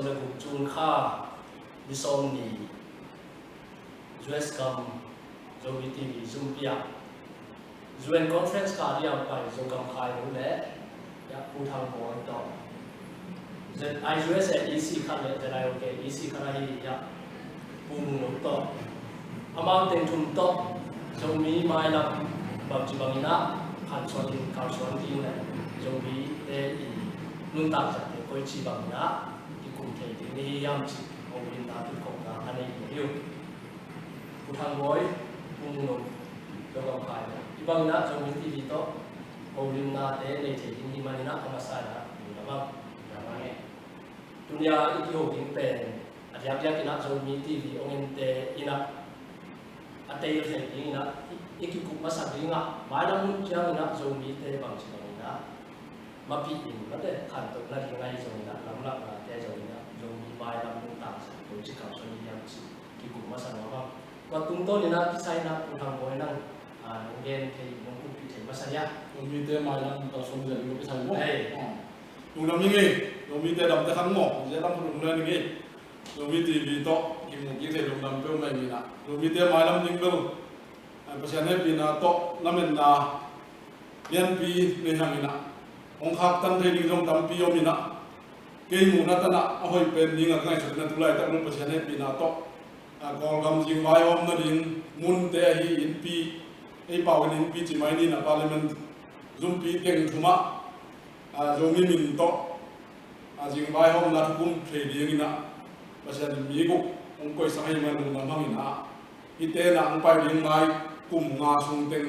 som le guk chun kha di som ni US kam zo bi TV zoom pia UN conference ka dia pai zo kam khai ru le ya pu thang ko to then IUS at EC kha le then I okay EC kha hi ya pu mu to amount ten thum to zo mi mai la bab chi bangina khan chon ka chon tin le zo bi te i lung ta cha te koi chi bangina ki kum the ti ni yam chi ong bin ta tu ko na ani hiu pu thang boy pu mu no zo kam khai ibang na zo mi TV to ong na te le che hin di manina ama sa na ni na ba dunia iki ho ging pen adiap ya kina zo mi TV ong te ina ate yo se ina iki ku masa dinga mala mun cha na zo mi te bang chi na ma pi in na de khan to na ri ngai zo na lam la na te zo na zo mi mai lam mun ta sa to chi ka so ni yang chi ki ku masa na ba wa tung to ni na ki sai na ku thang boy na gen te mong ku pi te masa ya zo mi te mai lam ta so ni lo pi sai mo lung nam ni zo mi te dam te khang mo je lam lung na ni zo mi TV to ki mu ki te lung nam pe mai ni na zo mi te mai lam ning lo pasian he pi na to lamen na yan pi ne hang ina ong khak tan the ni jong tam pi yo mi na ke mu na ta na a hoi pen ni nga ngai sa na tu lai ta mun pasian he pi na to gol gam jing mai om na ding mun te hi in pi ei pau in pi chi mai ni na parliament zum pi teng thuma zo mi min to jing mai om na kum the ding ina pasian mi ko ong koi sa hai man na mang ina ite na ang pai ding mai kum nga sung teng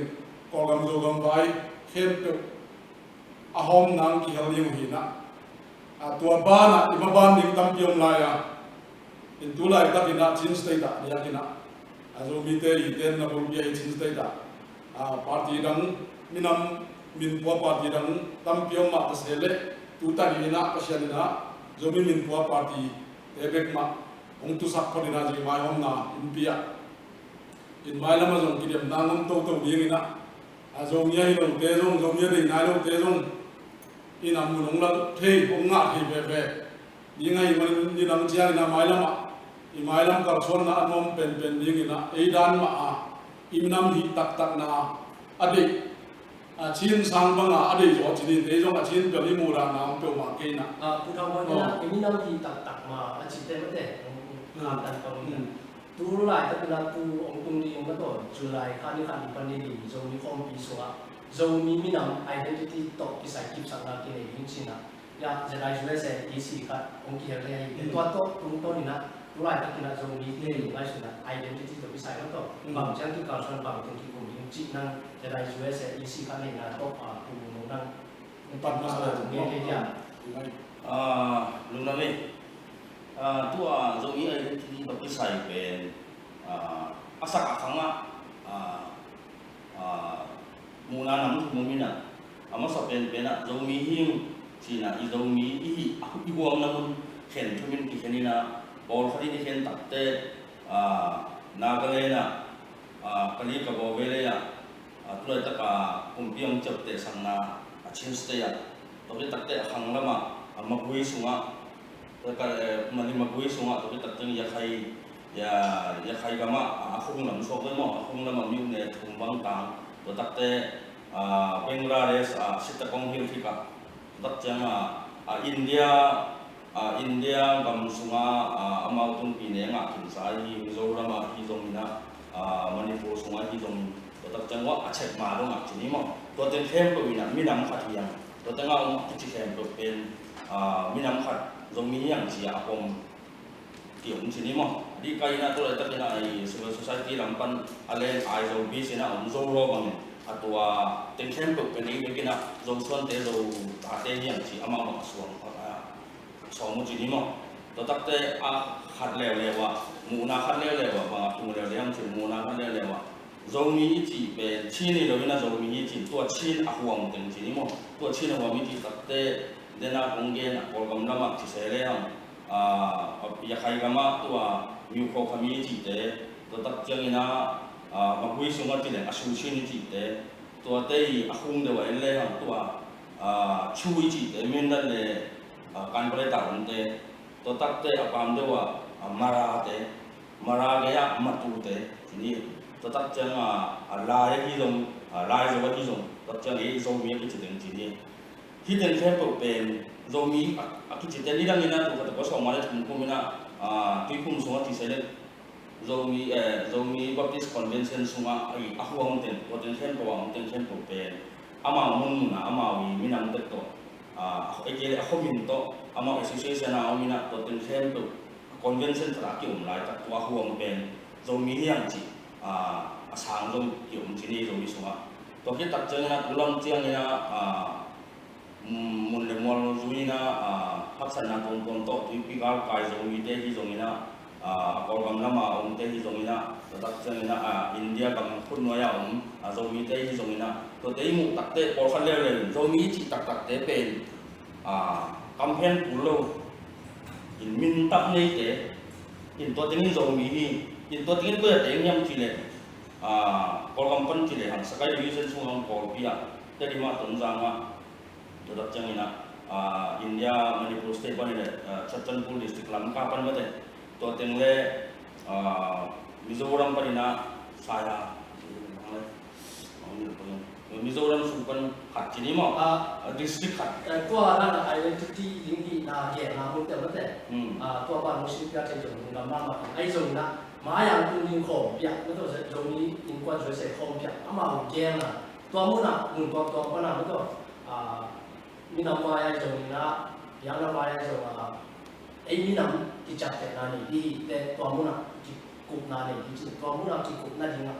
ko gam zo gam vai khen pe ahom nang ki hal yeng hi na tua ba na ima ban ding tam piom la ya in tu lai ta kina chin state da ya kina azo mi te i ten na bol ya chin state da party dang minam min po party dang tam piom ma ta sele tu ta ni na pasyan na zo mi min po party te bek ma ong tu sak ko dina ji mai hom na in pia in mai lama zong ki dem nangom to to ding ina azong ye lo te zong zong ye ding nai lo te zong in am nong la the ong nga hi be be ni ngai man ni lam chiang na mai lama i mai lam ka son na anom pen pen ding ina ei dan ma im nam hi tak tak na ade chin sang banga ade jo chi te zong a chin pe ni mu ra na pe ma ke na pu thang boy na mi nam hi tak tak ma a chi te ma te kham tan ko tu lai ta na tu ong tung ni ong to July khan ni pan ni di zo ni form pi so zo mi nam identity to ki sai kip sang na ki ne yin chin na ya je lai ju se EC ka ong ki le ai to to tung to ni na tu lai ta ki na zo mi le ni lai na identity to ki sai to bang chang ki ka son bang tung ki kum yin chi na je lai ju se EC ka ne na to ku no na pan ma sa nge ke ya lung na me tua zo mi ai ti to ki sai pen asak akanga muna nam mu mina ama sa pen pena zo mi him china i zo mi i buam na mun khen thumin ki khenina bol khari ni khen takte nagalena kali ka bo vele ya tulai ta ka kumpiang chap te sangna chin ste ya to ki takte khang lama ama bui sunga ka mali ma bui sunga to ki takte ya khai gama khung lam so mo khung lam mi ne thum bang tang to takte Bangladesh sita kong hil thika tak chama India gam sunga amau tung pi ne nga kin sai Mizoram hi zomina Manipur sunga hi zom to tak changwa achek ma do nga chini mo to ten them to ina minam khathiam to tanga ong chi them to pen minam khat zomi yang chi apom tiom chini mo di kaina to ta kina ai civil society lampan alen ai zo bi sina om zo ro bang atua ten them to pen ni kina zo suan te zo ate yang chi ama ma suan so mu chini mo to takte khat le wa mu na khat le wa ba tu le yang chi mu na khat le wa zo mi chi pe chi ni lo na zo mi chi to chi a huang ten chini mo to chi na wa mi chi takte dena kongge na kol gam lama chi se le ham ya khai gama tua yu ko khami chi te to tak chang ina ma hui sunga ti le asu chin chi te to te a hung de wa le ham tua chui chi te min da le kan pare ta on te to tak te apam dewa mara gaya matu te ini to tak chang lai hi dong lai zo hi dong tak chang e zo mi ki chiteng chini hidden temple pen zo mi aki chiten ni dang ina to ka so ma le thum ko mina ki kum so ti sele zo mi baptist convention sunga ai ahuang ten to ten temple pen ama mun na ama wi minam te to eke ahomin to ama association na amina to ten temple convention tra ki lai tak wa huang pen zo mi hiang chi asang zo ki chi ni zo mi sunga to ki tak chang na ulam chiang ina mun le mol zuina haksan na ton to tu pi ga kai zo mi te hi zo ina kol gam lama te hi zo ina to tak chang ina India kam khun no ya zo mi te hi zo ina to te mu tak te por khan le zo mi chi tak te pen campaign pulo in min tak nei te in to ting zo mi hi in to ting ko te nyam chi le kol gam pan chi le han sakai division sung kol pia te di ma ton zanga to tak chang ina India Manipur state pan le Chachanpur district Lamka pan mate to teng le Mizoram pan ina saya Mizoram sumpan hat chini mo district hat tua na identity lingi na ye na mun te mate tua ba muslim ya chen jong na ma ai jong na ma yang tu ning khom pia ma to se jong ni in quan joi se khom pia ama gen na tua mu na mun tua pa na ma to mi nam wa ya jong na yang na wa ya jong ai mi nam ki chat te na ni di te tua mu na ki kup na ni ki tua mu na ki kup na ding na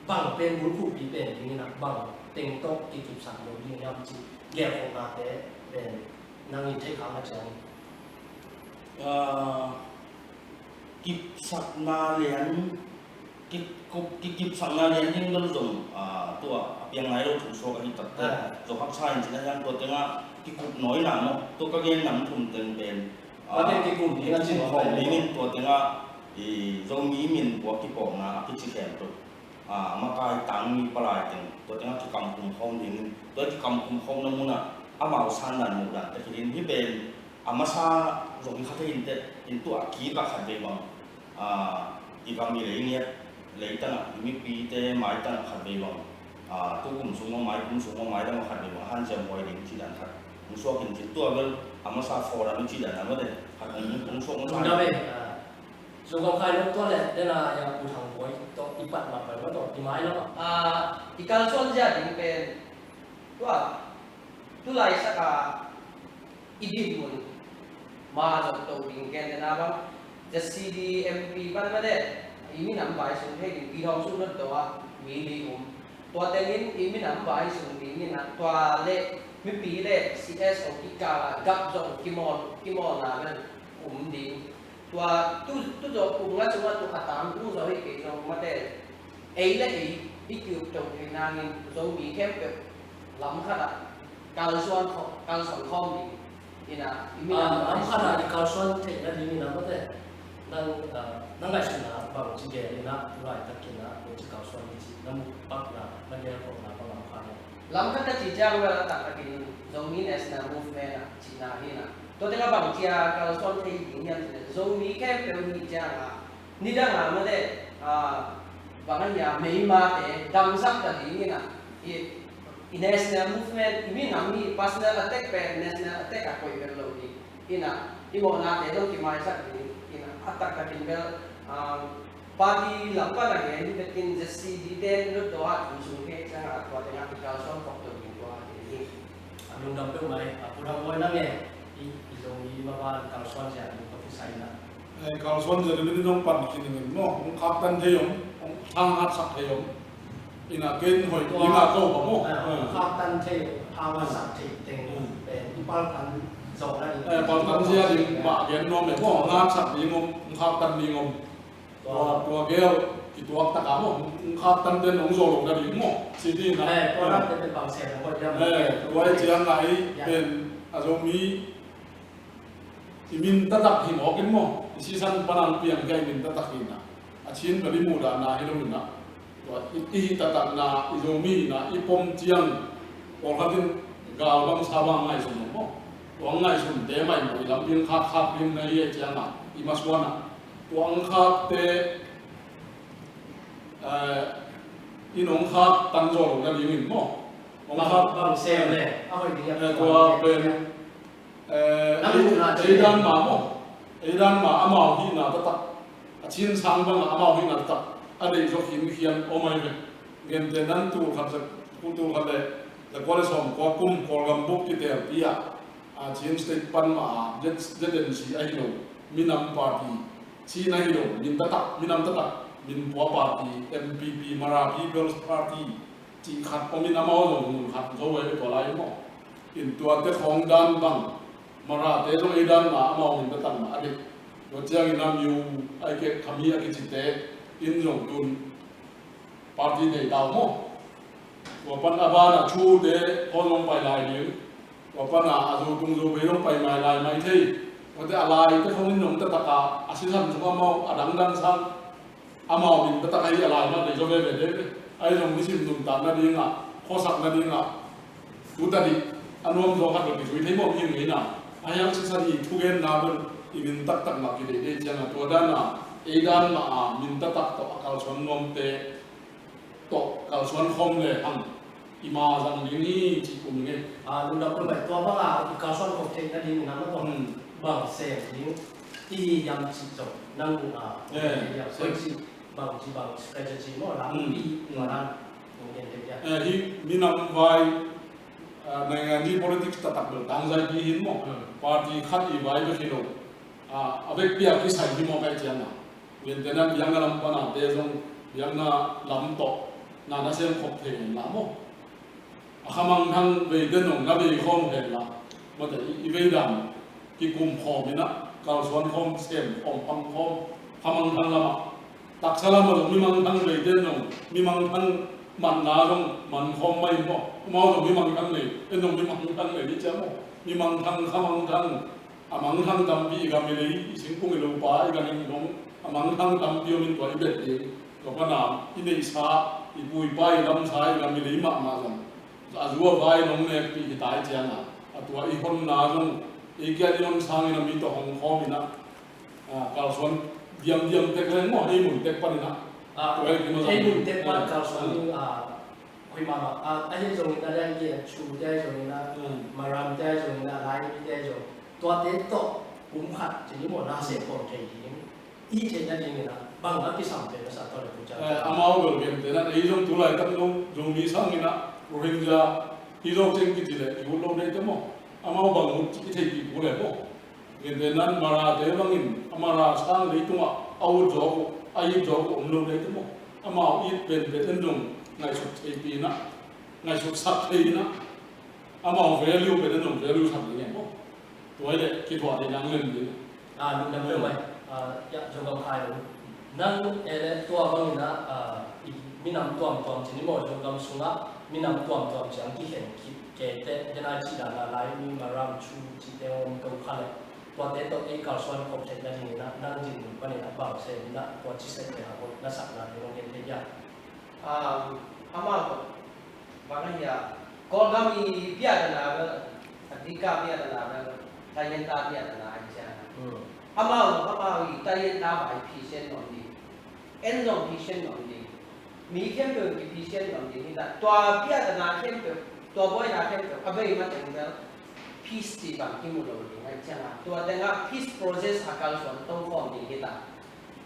bang pen bull pu pi pen ini nak bang teng tok ki kip sak lo yin yam chi ge ko na te pen nang in thai kham na chang kip sak na lian kip sak na lian ning lon zong tua piang ngai lo thu so ka hi tak te zo hak sai chin yang to tenga ki kup noi na mo to ka gen nam thum teng pen ba te ki kum ni chin ko ni min to tenga zo mi min bo ki po na ki chi khem to makai tang mi palai teng to tengah ki kampung hong ding to ki kampung hong na muna amau san dan mu dan te hin hi ben amasa zong kha te in tu ki ka kha de bang i bang mi le nge le ta mi pi te mai ta kha de bang tu kum sung mai da kha de bang han jam boy ding chi dan kha mu so kin chi tu vel amasa for da mi chi dan na ma de kha kum so mo sa so ko khai no to le de na ya pu thang boy to ipat ma pa to ti mai lo ikal son ja ding pen tua tu lai saka idin mun ma jo to ding ken na ba the CDMP ban ma de imi nam bai sun he ding ki hong sun no to wa mi li to tengin imi nam bai sun ding ni na to le mi pi le CS o ki ka gap zo ki mon na men ding tua tu jo cùng nga chung tu khatam tu jo hi ke jo mate ei le ei ikyup to ke nangin zo mi kem pe lam khada kal suan khom ni ina imi am khana di kal suan the na di ni na mate nang lai sun na ba chi ge ni na lai tak ke na ko chi kal suan ni chi nam pak na na ge ko na ba lam khana lam khada chi jang wa tak takin zo mi national movement chi na hi na to tenga bang chia kal suan the yin yan zo mi kem pe ni ja ni da nga ma de bang ya mei ma te dam sak da ni na i national movement imi nam ni personal attack pe national attack a koi per lo ni ina i mo na te do ki mai sak ni ina attack ka tin bel party lampa na ge ni pekin jesi di den lo do a chu ke cha to tenga ki kal suan kok to ni to a ni lung dam pe mai pu thang boy na nge i zo mi ma ba kal suan ja ni ko sai na kal suan ja ni dong pan ki ni no ong khap tan the yom ong thang hat sak the yom ina ken hoi ina to ba mo khap tan the ha ma sak the teng pe i pal kan zo na ni pal tan sia di ba gen no me mo ngat sak ni ngom khap tan ni ngom to gel ki to ta ka mo khap tan den ong zo lo da di mo si di na ko na te bang se ko ja to ai chiang lai pen a zo mi min ta tak hin o kin mo si san panan piang gai min ta tak hin na a chin ba li mu da na hi lo min na to i ta tak na i zo mi na i pom chiang o kha tin ga bang sa bang ngai so mo tuang ngai sun te mai moi lam bin kha bin ngai ye changa imaswana tuang kha te inong kha tan zo na li min mo ong kha bằng xe này hồi đi tua ben Aidan ma mo Aidan ma amao hi na ta chin sang bang amao hi na ta ade jo hin hian o mai me gen te nan tu khat tu khat le the quality som ko kum ko gam buk ki te pia a chin state pan ma jet si ai lo minam party chi na hi lo min ta minam ta min po party MPP Mara People's Party chi khat ko min amao lo mun khat zo we to lai mo in tua te khong dan bang Mara te zo Aidan ma amao min ta ma ade yo chiang nam yu ai ke khami a ki chi te in long tun party nei dao mo wa pan abana chu de holong pai lai ni wa pan a azu tung zo be long pai mai lai mai thei wa te alai te khong nong ta ka asisan zo ma adang dang sang amao min ta kai alai ma de zo be be de ai long ni sim tum ta na ding a kho sak na ding a tu ta di anom zo khat ki zui thei mo yin ni na ayang si sa di thu gen na ben imin tak tak na ki de chang to da na Aidan ma min ta tak to akal son nom te to kal son khom le hang ima jang ni chi kum nge lúc đó tôi phải to bao là cao son học thêm cái gì mình nắm nó còn bằng xe những y yam chỉ trọng năng bằng strategy nó là y mà đang hi minam vai ngai ngai ni politics ta tak bel tang jai ki hin mo party khat I vai be khilo avek pia ki sai hi mo kai chiang na wen tenan yang lam pa na te jong yang na lam to na sem khop the la mo akhamang thang ve den nong na be khom he la mo ta I ve dam ki kum kho mi na kal suan khom sem khom pang khom khamang thang lama tak sala mo mi mang thang ve den nong mi mang thang man na jong man khom mai mo mau jong mi mang thang le en jong mi mang thang le ni cha mo mi mang thang khamang thang amang thang tam bi ga mi le sing kung lo pa ga ni dong amang thang tam pi min to I bet de to pa na I nei sa I pui pai lam sai ga mi le ma ma jong azua vai nong ne pi hi tai cha na atua I hon na jong I ga ni on sang ina mi to hong kho mi na kal son diam te kren mo hei mun te pa ni na hei mun te pa kal son khoi ma ai jong na yang ye chu te jong na maram te jong na lai te jong to te to kum khat chỉ một na se ko te I te na ni na bang na ki sam te na sa to le pu cha amao gol gen te na ei jong tu lai tak jong mi sang ina Rohingya hi jong cheng ki ti le ki lo de te mo amao bang mu ki thei ki bu le mo gen te nan mara te bang in amara sang le tu ma au jo ko ai jo ko lo de te mo amao I ben be ten jong ngai suk thei pi na ngai suk sak thei na amao value be ten jong value sak ni mo to le ki thwa de yang len ni lúc đó tôi dạ trong công khai luôn năng tua bang na mình nằm tuam chỉ ni mo trong công sung á mình nằm tuam chẳng ki hiện kể te cái này chỉ là lại mình mà ram chu chỉ te ông công khai lại tua te to cái cao son công thể là gì na năng gì mình này bảo sẽ na tua chỉ sẽ để học na sắc là những cái thế ya ama bang ya ko gami pia na ga adika pia na ga tayen ta pia na ai cha ama tayen ta bai patient on di en long patient on di mi khem pe ki patient on di ni da tua pia na khem pe tua boy na khem pe abai ma teng da peace ti bang ki mu lo di ai cha tua tenga peace process akal son to form di kita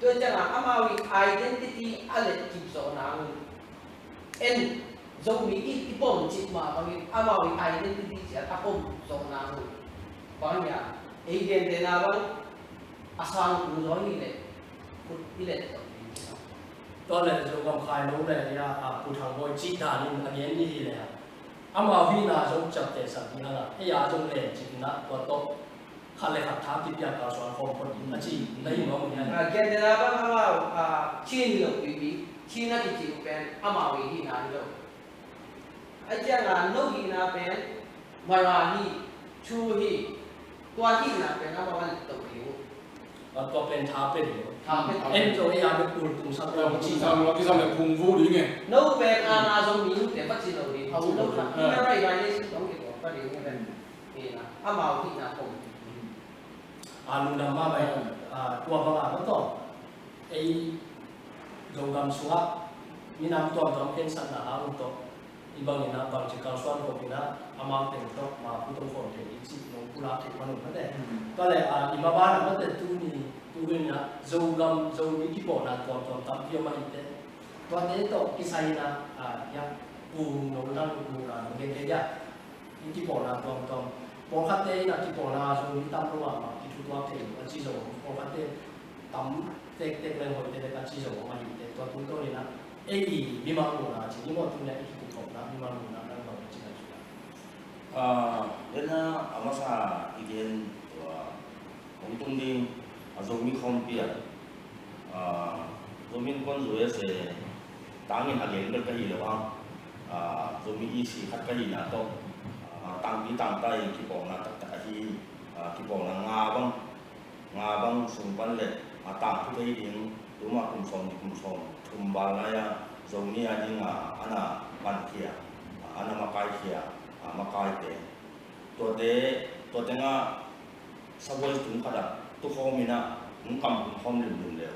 tua cha ama identity ale ki so na en giống mỹ ít bom chip mà bằng identity chỉ là bom giống nào bằng nhà agent thế nào bằng asal cũng giống như vậy đó là trong công khai lúc này ya cụ thằng voi chỉ đàn nhưng anh em như thế này ama vi na trong chập tế sản品là cái ya trong lệ chỉ na tua to khai lệ hạt tháp tiếp theo cao soạn không còn gì là chỉ lấy nó một cái agent thế nào bằng ama Chin được bị Chin là cái gì bên ama vi na được ai cha là nô hi na bên Mara hi Chu hi tua hi na bên ama van tàu hiu tua bên tháp bên em rồi ya được cuốn cùng sang rồi chỉ sang cái sang là cùng vô đi nghe nô bên ana giống mình để bắt chỉ đầu đi hầu nô là cái này bài này giống cái đó bắt đi nghe bên na amau ti na kom anu nama bay tua bang ano to ay jogam suwa minam to ang pensan na ang to ibang ina bang jikal suan ko pina amang tento ma putong ko te ichi no pula te manu mate kale ibaba na mate tu ni na jogam jogi ki po na to tam pio ma ite to ne to kisai na ya pu no nang nu na nge te ya ki po na to po khate na ki po na so ni tam lo ma ki tu to te chi so po khate tam tek lên hồi te ka chi so ma ite to tu to ni na ei mi ma mo na chi ni mo tu ne ki tu ko na mi ma mo na na ba chi na chu Dena amasa igen ong tung ding azomi kompia zomin kon zoe se tangin again ber kahi lawang zomi isi khat kahi na to tang pi tang tai ki pong na tak tak hi ki pong na nga bang sumpan le tang pu dei ding tuma kum som tum ba la ya zomi a ding ana pan kia ana makai kia makai te to te nga saboi tum khada tu khomina ngkam khom lim le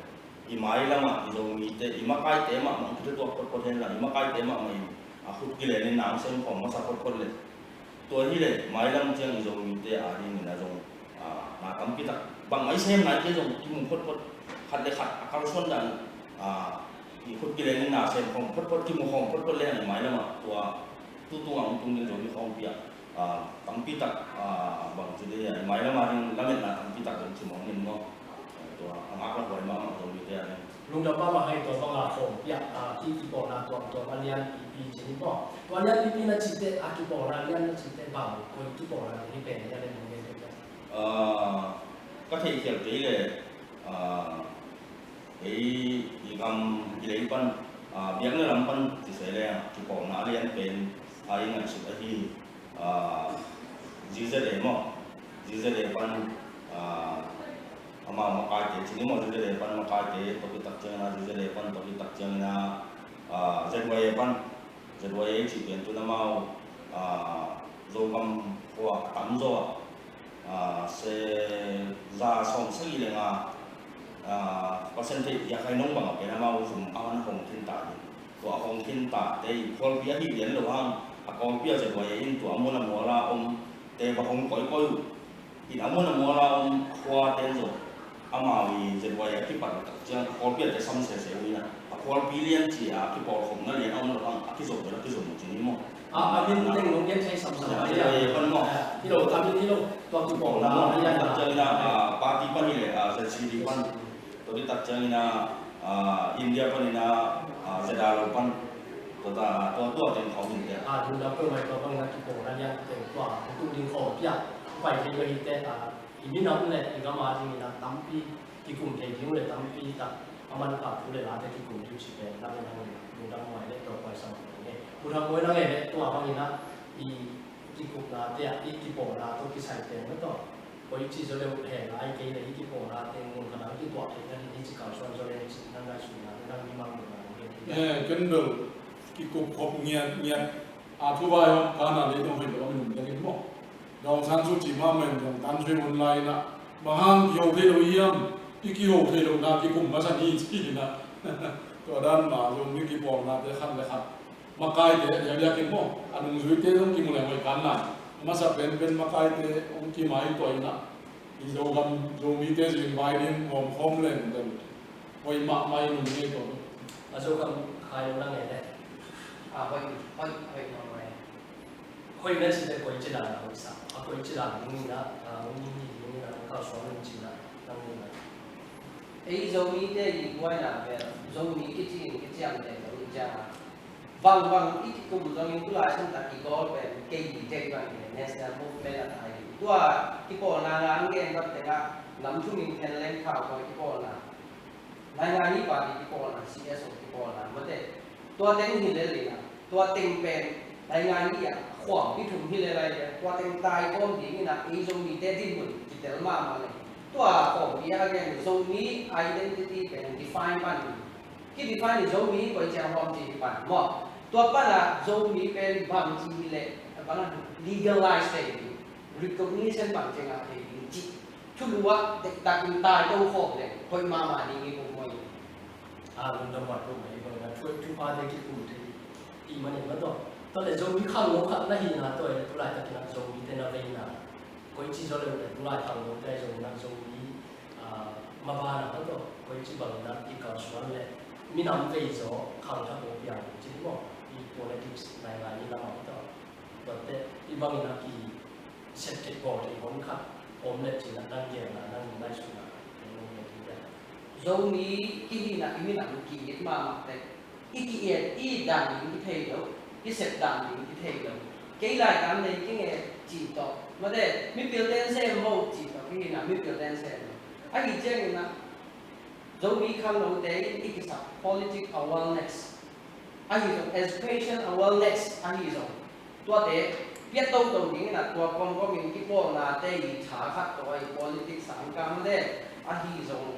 i mai lama i zomi te i makai te ma mang tu to ko hen la i makai te ma mai khut ki le ni nam sem khom ma sa ko le to hi le mai lam chang i zomi te a ri ni na zong ma kam pi tak bang mai sem na ke zong ki mung phot khat le khat akal son dan i khut ki le ni na sem khom phot ki mung khom phot le ni mai lama tu ang tung ni zomi khom pi tam pi tak bang chu de mai lama ring lamet na tam pi tak dong chi mong ni mo to ang akla ko ma ma zomi te ani lung da pa ma hai to bang la khom ya ki po na to alian pi chi ni po to alian pi na chi te ki po na alian na chi te ba ko ki po na ni pe ya le ni nge te có thể hiểu tí là cái gam cái pan biếng nó làm pan thì sẽ là cái bỏ nó liên bên ai ngành sự thì dễ để pan mà cái cái chỉ mà dễ để pan mà cái tôi bị tắc chân là dễ để pan tôi bị tắc chân là dễ quay chỉ biến tôi mau rồi gam hoặc tắm rồi sẽ ra xong sắc gì là có sân thị ya khai nông bằng cái nào mau dùng ăn hồng thiên tạ của hồng thiên tạ đây con bia đi đến đâu hang con bia sẽ vậy in tuổi muốn là mua là ông tê và hồng cõi coi thì đã muốn là mua là ông hoa tên rồi mà vì sẽ vậy cái bản chất con bia sẽ xong sẽ vậy nè con bia liên chỉ cái bỏ hồng nó liền ông là cái dùng đó cái dùng một chữ mà bên đây nó biết say sầm sầm vậy phân mỏ cái đầu tam cái đầu to cái bỏ là là cái đặc trưng là party pan này là sẽ đi pan tôi đặc trưng là India pan là sẽ đào lô pan tôi tiền khó mình đấy chúng ta cơ mai to bang na cái bỏ là yang te to tu ding khổ ya phải cái cái te ini nam le cái mà thì là tam pi cái cùng thể thiếu le tam pi ta aman ka tu le la te cái cùng tu chỉ về nam le nam ngoài le to phải xong buồn hàng mỗi năm này tôi bảo như là cái cục là cái bộ là tôi cái sản tiền nó to với chỉ số liệu hệ là cái này cái bộ là tiền nguồn khả năng cái bộ thì nó chỉ cao hơn cho nên chỉ năng là chủ là năng đi mang được cái đường cái cục hộp nghiền thu vai không cái nào lấy đồng hình của mình cái gì không đồng sản xuất chỉ mà mình đồng tan thuê online là mà hàng nhiều thế đâu yếm cái hộp thế đâu là cái cục mà sản gì chỉ làตัวด้านมาโยมมีกี่ปองนะเดี๋ยวขั้นเลยครับมาไกลเดี๋ยวอยากกินมั้งอันนึงสุดเดี๋ยวต้องกินอะไรไว้กันนะมาสับเป็นมาไกลเดี๋ยวองค์กินไม้ตัวอีน่ะอีโยมโยมมีเดี๋ยวสิ่งใบเด่นหอมหอมเลยเดี๋ยวไว้มาไม่หนุ่มนี่ตัวอาจจะคำใครนั่งไงได้ค่อยมาไว้ค่อยนั่นสิแต่ค่อยจีน่าเราไม่ทราบค่อยจีน่านี่นะนี่นะเขาสอนเราจีน่าตั้งนี่นะgiống như thế thì quay lại về giống như cái chuyện này nó ra vâng ít cũng giống như tôi lại xong tại cái có về cái gì trên cái national movement là tại tôi cái bộ là anh nghe có thể là nắm chung mình thành lên khảo của cái bộ là này như vậy cái bộ là CS cái bộ là vấn đề tôi tính như thế này tôi tính về này như vậy khoảng cái thùng như thế này tôi tính tài con thì như là ý giống như thế thì mình chỉ để mà nàyตัวของที่อะไรเนี่ยตรงนี้ identity เป็น define มันที่ define ตรงนี้ก็จะรวมที่ปันหมดตัวปันละตรงนี้เป็นบางทีเลยปัน legalize เลย recognition bằng chừng thì chỉ chút lúa để đặt in tài đâu khổ này thôi mà đi nghe cũng mày lùng đông hoạt động này bằng là chui chui qua đây cái cụ thì mà này mất rồi tôi lại dùng cái khăn nó khăn là hình là tôi lại tập làm dùng cái tên là về là có chỉ cho được tôi lại thằng nó đây dùng làm dùng cái mà ba là mất rồi có chỉ bằng là cái câu chuyện này mình làm về rồi khăn cho một dạng chỉ mà cái politics này là như là mất rồi và thế cái bằng là cái set cái bộ thì không khác ôm lại chỉ là năng lượng là năng lượng đại chúng là giống như cái là cái mình làm kỳ nhất mà thế cái đàn những cái thầy đâu cái set đàn những cái thầy đâu cái lại cái này cái nghe chỉ tỏ mà để mình biểu hiện xem mẫu chỉ tỏ cái là mình biểu hiện xem anh chỉ chơi là giống như khăn đầu tế cái sao politics awareness anh dùng education awareness anh dùngตัวเตะbiết đâu đầu những làตัวcon có mình cái bộ là tây trả khát rồi politics sáng cam đấy anh dùng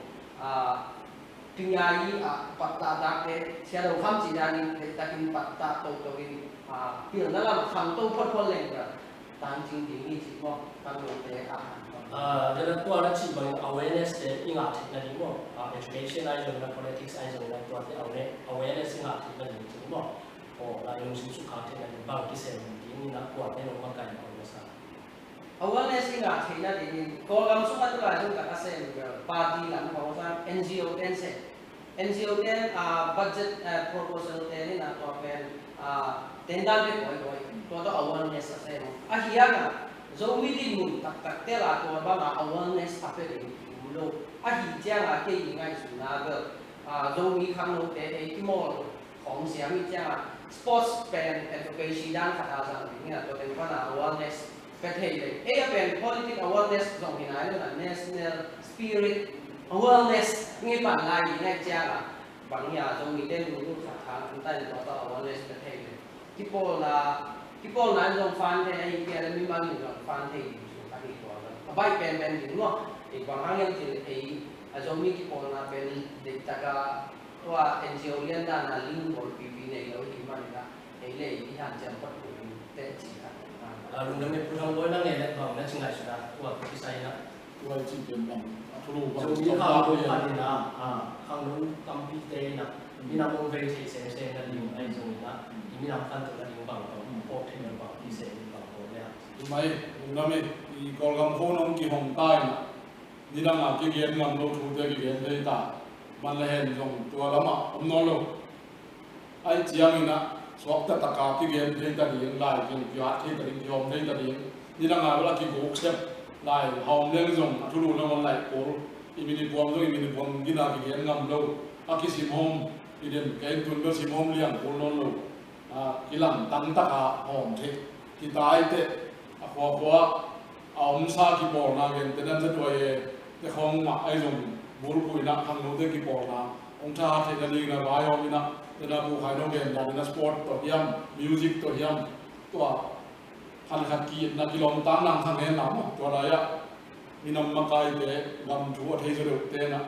tiếng Anh bắt ta đặt cái xe đầu khám chỉ là những cái cái bắt ta đầu đầu cái biểu nó là khám đâu phật phật lên rồi tăng trình tiếng như chỉ mong tăng đầu tế cho nên tôi đã chỉ bằng awareness để in art là đúng không? Education ai dùng là politics ai dùng là tôi thì awareness in art là đúng không? Là dùng sự xuất phát là bằng cái xem tiếng là của cái nó mang cái nào đó sao? awareness in art thì là gì? Có làm xuất phát là chúng ta xem party làm có sao NGO ten se NGO ten budget proposal ten là tôi bên ten đàn về coi tôi awareness xem hiang giống như đi muốn tắc thế là tôi bảo là awareness áp đến luôn hi chăng là cái gì ngay xuống là cái giống như khăn nô tế cái môของเสียงจ้า sports เป็น advocacy ด้านขัดอาสังนี่นะตัวเป็นว่า awareness เป็นเหตุเป็น political awareness ตรงที่ไหนนั่นน่ะ national spirit awareness งี้ปัญหาอย่างนี้จ้าบางอย่างตรงนี้เด่นรู้ขัดทางใต้ตัว awareness เป็นเหตุที่พอนั้นตรงฟันที่ไอ้เกี่ยมีบางอย่างฟันที่อยู่ที่ตัวนั้นไปเป็นถึงว่าอีกบางครั้งยังที่ไอ้ตรงนี้ที่พอนั้นเป็นเด็กจากตัว NGO เรียนด้านลิงก์บน PP ในเราที่มันนะไอ้เรื่องที่ทางจะพัฒนาเต็มที่ครับลุงดำเนินผู้ทำด้วยนั่งเนี่ยแหละบอกนั่นจึงไงสุดาตัวที่ใส่นะ ตัวจริงเป็นบางทุลุบาง มีข้าวดูพันธุ์นะข้างนู้นกัมพีเตนะมีน้ำมันเวทีเซนเซนนั่นอยู่ไอ้ตรงนี้นะมีน้ำพันธุ์ตัวนั้นอยู่บางตัวโป๊ะที่มันบางที่เซนบางตัวเนี่ยทำไมลุงดำเนินอีกอลกำโพน้องกี่ห้องใต้นะนี่ดังอ่ะกี่เกียนงำโลทูเตกี่เกียนเลยตามันเลยเห็นตรงตัวละมั้งผมนอนลงไอ้เจียงนี่นะสวกตะตะกากี่เกียนเทนตะเลียงลายกี่ยอดเทนตะเลียงยอมเทนตะเลียงนี่ดังอ่ะเวลากี่โกกเซฟลายหอมเลี้ยงตรงทุลุแล้วมันไหลโกลอีมินิพวงตรงอีมินิพวงกินอะไรกี่เกียนงำโลอากิสิมหอมอีเดนแกนตุนก็สิมหอมเลี้ยงโกลนอนลงกิลังตั้งตะกาหอมเทกิตายเตะขวาเอาอมซากี่บอลนาเกนแต่นั่นจะตัวเองแต่ของมาไอ้ตรงบุรุษผู้นักทางโน้นกี่ปอนะองค์ชาติเทนีนะร้ายองค์นะแต่ละผู้ขายน้องเกนแต่ละสปอร์ตตัวยังมิวสิกตัวยังตัวขันขัดกีนักกีฬาต่างนำทางเห็นหนำตัวอะไรอะมีนำมาไกลเตะนำชัวเทเสด็จเตะนะ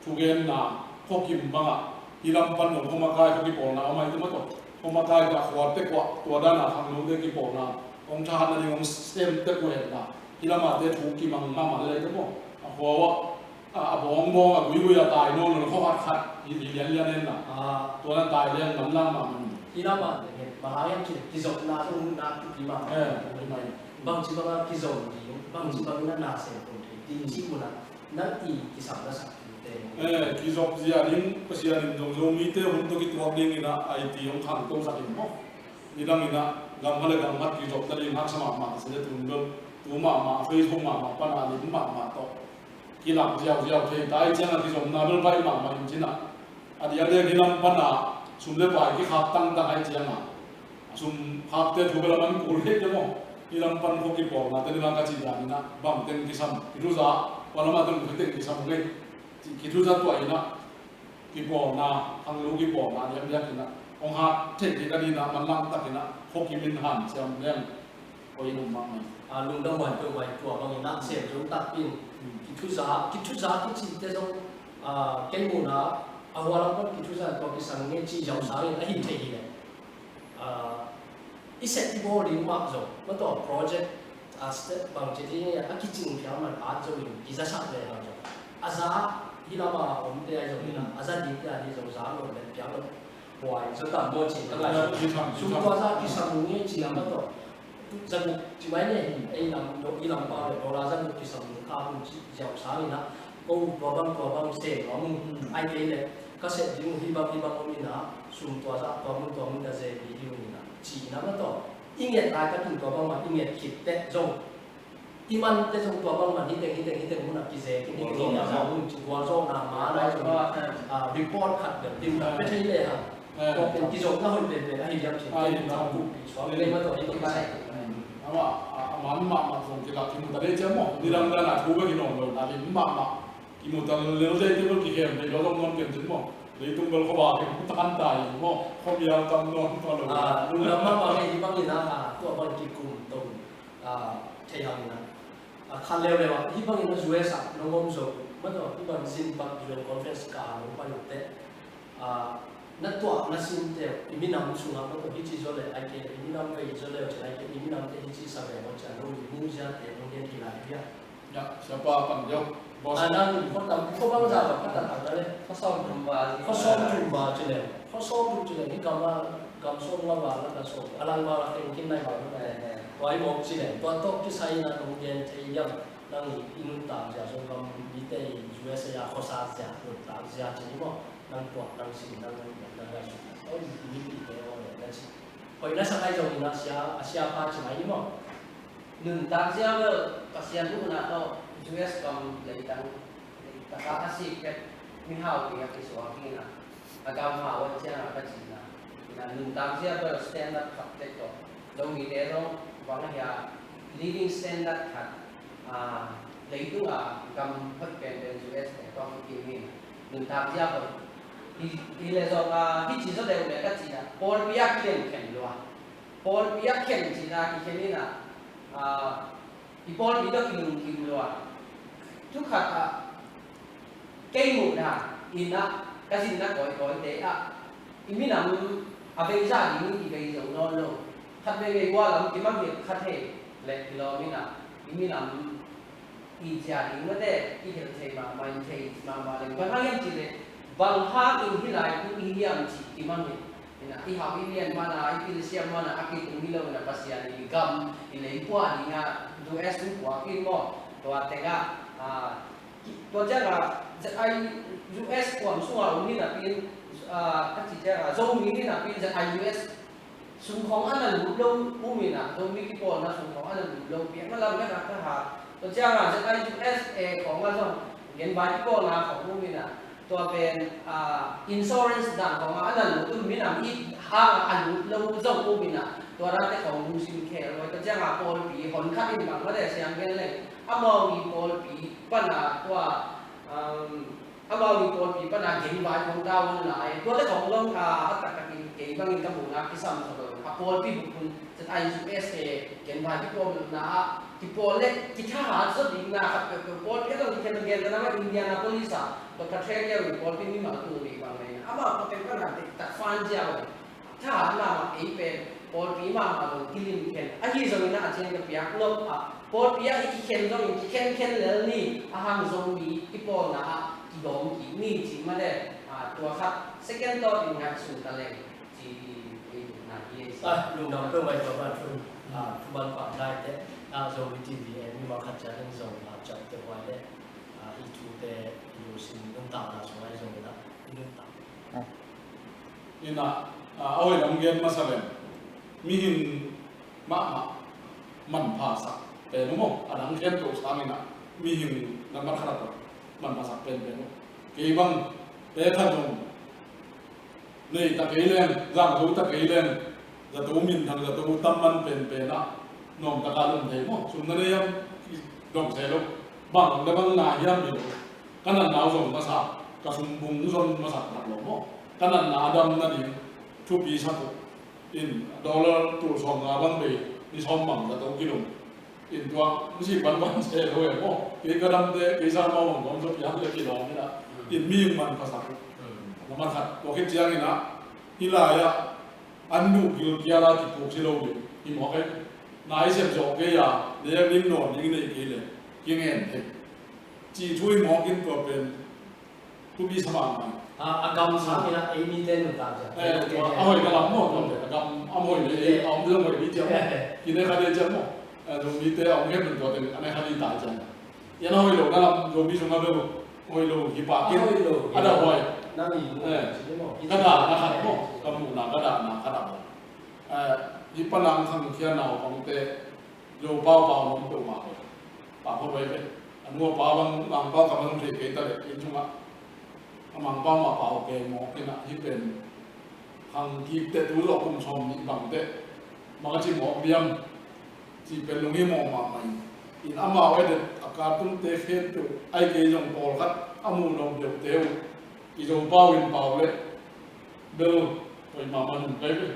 ทุกเกนนะพวกกิมบ้างอะที่ลำพันหนุ่มพมาไกลพวกกี่ปอนะเอาไม่ถึงมาตกพมาไกลกับขวดเตะกว่าตัวด้านหน้าทางโน้นกี่ปอนะองค์ชาตินั่นเององค์เต็มเตะกว่าเห็นนะที่ละมาเตะถูกกี่มังมาอะไรทั้งหมดหัวว่าบองกุยตายโน่นเขาขัดที่เลี้ยงนั่นน่ะตัวนั้นตายเลี้ยงมันล่างมันที่เรามาเนี่ยบางอย่างที่ส่งนาส่งนาทุกทีมาบางทีบางที่ส่งดีบางทีบางนั้นนาเสียคนที่ที่มันนั่นที่ที่สามารถสักที่ส่งเสียดิ้งก็เสียดิ้งตรงมีเตะหุ่นตัวกี่ตัวดิ้งนี่นะไอที่ของขังตัวสักดิ้งมั้งนี่ดังนี่นะกำอะไรกำมัดที่ส่งตะดิ้งหักสมัครมาเสียตุนเบิ้ลตัวมาเฟซบุ๊กมาปัญหาลิ้นมาต่อกีฬาเจ้าเทตายเจ้าที่สมนาเรื่องไปมาจริงๆนะอดีตเด็กที่นำปัญหาสุ่มเล็บไปที่ขับตั้งให้เจ้านะสุ่มขับเตะถูกเวลามันกูเห็นจะมั้งที่นำปัญหากี่ปอนะแต่ในร่างกายจีนนะบางเต็งที่ซ้ำคิดรู้จักวันละมาต้องเต็งที่ซ้ำเลยคิดรู้จักตัวเองนะกี่ปอนะทางลูกกี่ปอนะเรียกนะองค์หาเทคนิคดีนะมันล่างตักนะพวกกิมินหันเจ้าเลี้ยงโอ้ยนุ่มมากเลยลุงต้องหวนตัวไว้ตัวบางอย่างนักเสียงตัดปินคิดทุจาที่จีนแต่ต้องเก่งมูนะเอาว่าเราคิดทุจาตัวที่สังเกตจีนสาวยังไอ้หินเทียนอีเซติโบลิมมากจ้ะมันตัวโปรเจกต์ step bang jadi akicing piang man ajo iza sak le ha jo aza hilama omte ai jo ina aza di ta di jo za lo le piang lo boy so tam bo chi ta la su to za ki sam ni chi am to za ku chi mai ne ai lam do i lam ba le do la za ku ki sam ka mu chi jiao sa ni na ko bang se lo mu ai ke le ka se di mu hi bang mi na su to za to mu da ze video ni na chi na ma to inget ta ka tu to bang ma inget kit te zo iman te zo to bang ma hi te mu na ki ze ki ni na za mu chi wa zo na ma lai zo report khat de tim na pe thai le ha ko pen ki zo na hoi le ai yam chi ke na ku pi so le ma to i to ba ama aman ma song ki la ki mu ta le je mo ni ram da na thu ba ki no lo ta li ma ki mu ta le lo de te lo ki hem le lo dong non ken mo lấy tung bel khoa cái cũng tan tài mà không nhiều tâm non to rồi lúc đó mà bảo này bác nhìn là tôi bảo kỹ cùng tụng thầy hàng na khăn leo leo hi bác nhìn nó duy sắc nó ngon rồi mất rồi hi bác xin bác duy conference cả nó bao nhiêu tệ nó tọa nó xin theo mình nằm xuống nó có cái gì rồi lại anh cái mình nằm về rồi lại chỉ lại cái mình nằm cái gì sao vậy nó chẳng nó mình ra để nó nghe thì lại biết ya siapa panjang anh có tầm có bao giờ có tầm nào đấy có xong jumpa có xong jumpa chứ này có xong chứ này cái cầm xong là vào là cả xong anh vào là cái này vào nó này vậy một chứ này toàn tốt cái sai là đồng tiền thì nhầm đang in tạm giả xong cầm bị tệ USA khó xa giả được tạm giả chứ mà đang toàn đang xin đang ra ôi bị cái này là gì hồi nãy sang hai giờ thì nó Asia pha chứ mấy mà đừng tạm giả mà kasihan tu nak tahu US kam dari tang tak kasih ke mihau dia ke suami na agam hawan cia ka Cina na đừng tạm giả mà standard khắp thế đó đâu nghĩ thế đâu vắng ya living standard khắp lấy tu là cầm phát triển đến US để con kinh nghiệm đừng tạm giả mà đi lên rồi đi chỉ số đều để cái gì à Paul Biak khen luôn Paul Biak khen chỉ là cái này là Paul Biak khen luônทุกขัดเกี่ยงนะอินนะก็สิ่งนั้นก่อยเตะอิมินามอาเบซ่าดิมิที่เบย์จงนอนลงขัดเบย์ว่าเราที่มันเรียกขัดเทเล็กเรามินะอิมินามอีเจียดิเมื่อเดอีเทลเทมาไม่เทมาเลยบางครั้งยังจีเลยบางภาคอินที่ไหนกูอินเดียมจีที่มันเนี่ยนะอีหาวิเลียนมานะอีพิลเซียมมานะอากิตุมิโลนะภาษาอีกัมอีเลยพวกนี้นะดูเอสดูพวกกินหมดตัวเตะตัวเจ้าจะไอ US ความสูงเรานี่นะเป็นก็ที่เจ้าโซมีนี่นะเป็นจะไอ US สูงของอันนั้นหลุดลงผู้มีนะโซมีกี่ปอนนะสูงของอันนั้นหลุดลงเพียงนั่นเราไม่รักนะฮะตัวเจ้าจะไอ US ของอันนั้นเงินบาทกี่ปอนนะของผู้มีนะตัวเป็นinsurance ด่านของอันนั้นหลุดตุ้มมีนะอีห้างอันหลุดลงโซผู้มีนะตัวรัฐแต่ของมูซิมแคร์ไว้ตัวเจ้าปอนปีคนขับอินบังก็ได้เสียงเงินเลยอามาวีปอลปีปัญหาตัวอามาวีปอลปีปัญหาเก่งไว้ของดาวน์ไหนตัวเจ้าของเราอัตตะกินเก่งบางเงินกับบุญนักที่ซ้ำสเลยอาปอลปีบุคคลจะไอยูเอสเอเก่งไว้ที่ปอลนะที่ปอลเล็กที่ทหารสุดดีนะครับปอลที่ต้องที่เก่งเก่งแต่ว่าอินเดียนาโพลิสตัวกระเทยเนี่ยปอลปีนี่มาตัวดีบางเลยอามาพอเป็นปัญหาตัดฟันเจ้าทหารมาไอเป็นปอลปีมากิลิมเก่งไอ้ที่ตรงนี้นะอาจารย์กับปีกลบPaul Biak iki ken dong iki ken lel ni ahang zombie ipo na ki dom ki ni chi ma de tua khat second thought in ngak su ta le chi na ye lung dam pe mai to ba thu thu ban pa dai te zombie tv mi ma khat cha hang zong chap te wa le i thu te yo sin nong ta na so ai zong da nong ta ina awai lam gen masalen mi hin ma man pha saเป็นมั้งอันนั้นแค่ตัวสามีนะมีหิ่งน้ำมันขนาดมันมาสักเป็นมั้งกี่บังแต่ท่านจงนี่ตะกี้เล่นร่างรู้ตะกี้เล่นจะตัวมินทางจะตัวตั้มมันเป็นนะน้องตะการลงเทมั้งสุนันยังดงเสลุบังแต่บังนายยังมีกันนั้นหนาวส่งมาสักกระสุนบุ้งส่งมาสักหนักหลงมั้งกันนั้นหนาดำนั่นเองทุบปีสักอินดอลลาร์ตัวสองบังไปมีช่องบังจะตัวกิโลอินตัวไม่ใช่วันเช้าเลยมั้งกี่กระดมเดะกี่สามวันผมชอบยักษ์เลยกี่ดอกนี่นะอินมีมันภาษาแล้วมันขัดตัวคิดยังไงนะฮิลายะอันดูกิลกิอาลาที่ปลูกที่เราอยู่อินหมอกเอง nãy xem rõ cái à để linh nổ những cái cái này cái nghe thế chỉ chui mỏ kinh của bên tu bi sama mà agam sang ina ini ten utam ja hồi cái lắm một rồi agam hồi này ông đưa người đi chơi cái này khai đi chơi mà rồi đi tới ông hết mình rồi thì anh ấy khai đi tại chơi yên hồi lâu cái lắm rồi đi xuống nào đâu hồi lâu thì bà kia anh đã hồi nami cái đà nó hạt mà cái mũ nó cái đà thì phần làm thằng kia nào cũng thế rồi bao nó cũng mà bảo không vậy anh mua bao làm bao cảm ơn thì cái ta để in chung á mang bao mà bảo cái mỏ cái nàoที่เป็นhàng kịp tệ túi lọ cùng chồng những bằng tệ mà cái chỉ mỏ biếm chỉเป็นลงที่มองมาใหม่อินอามาไว้เด็ดอากาศตุ้งเตะเข็นตัวไอ้เกยงปอลคัดอามูลงเดียวเดียวอีโจเป้าวินเป้าเลยเบลไปมามันไปเลย